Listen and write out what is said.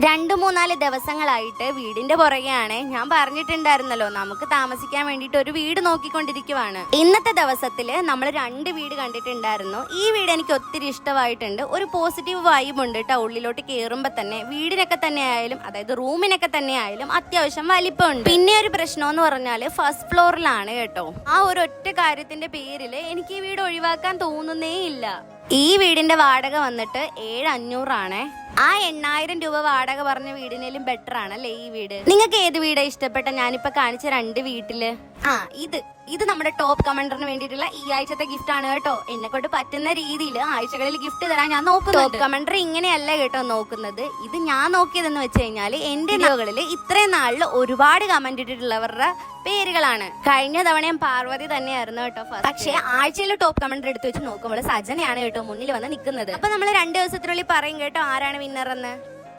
2-3 ദിവസങ്ങളായിട്ട് വീടിന്റെ പുറകെയാണ്. ഞാൻ പറഞ്ഞിട്ടുണ്ടായിരുന്നല്ലോ നമുക്ക് താമസിക്കാൻ വേണ്ടിയിട്ട് ഒരു വീട് നോക്കിക്കൊണ്ടിരിക്കുവാണ്. ഇന്നത്തെ ദിവസത്തില് നമ്മൾ 2 വീട് കണ്ടിട്ടുണ്ടായിരുന്നു. ഈ വീട് എനിക്ക് ഒത്തിരി ഇഷ്ടമായിട്ടുണ്ട്. ഒരു പോസിറ്റീവ് വൈബ് ഉണ്ട് കേട്ടോ. ഉള്ളിലോട്ട് കയറുമ്പോ തന്നെ വീടിനൊക്കെ തന്നെ ആയാലും, അതായത് റൂമിനൊക്കെ തന്നെ ആയാലും അത്യാവശ്യം വലിപ്പമുണ്ട്. പിന്നെ ഒരു പ്രശ്നം എന്ന് പറഞ്ഞാല് ഫസ്റ്റ് ഫ്ലോറിലാണ് കേട്ടോ. ആ ഒരു ഒറ്റ കാര്യത്തിന്റെ പേരില് എനിക്ക് ഈ വീട് ഒഴിവാക്കാൻ തോന്നുന്നേ ഇല്ല. ഈ വീടിന്റെ വാടക വന്നിട്ട് 7,500 ആണ്. ആ 8,000 രൂപ വാടക പറഞ്ഞ വീടിനേലും ബെറ്റർ ആണല്ലേ ഈ വീട്. നിങ്ങൾക്ക് ഏത് വീടാ ഇഷ്ടപ്പെട്ട? ഞാനിപ്പോ കാണിച്ച 2 വീട്ടില് ഇത് നമ്മുടെ ടോപ്പ് കമന്ററിന് വേണ്ടിയിട്ടുള്ള ഈ ആഴ്ചത്തെ ഗിഫ്റ്റ് ആണ് കേട്ടോ. എന്നെ കൊണ്ട് പറ്റുന്ന രീതിയിൽ ആഴ്ചകളിൽ ഗിഫ്റ്റ് തരാൻ ഞാൻ നോക്കുന്നു. ടോപ്പ് കമന്റർ ഇങ്ങനെയല്ല കേട്ടോ നോക്കുന്നത്. ഇത് ഞാൻ നോക്കിയതെന്ന് വെച്ച് കഴിഞ്ഞാൽ എന്റെ വീഡിയോകളിൽ ഇത്രയും നാളിൽ ഒരുപാട് കമന്റ് ഇട്ടിട്ടുള്ളവരുടെ പേരുകളാണ്. കഴിഞ്ഞ തവണയും പാർവതി തന്നെയായിരുന്നു കേട്ടോ. പക്ഷേ ആഴ്ചയിൽ ടോപ്പ് കമന്റർ എടുത്ത് വെച്ച് നോക്കുമ്പോൾ സജനയാണ് കേട്ടോ മുന്നിൽ വന്ന് നിൽക്കുന്നത്. അപ്പൊ നമ്മൾ 2 ദിവസത്തിനുള്ളിൽ പറയും കേട്ടോ ആരാണ് വിന്നർ എന്ന്.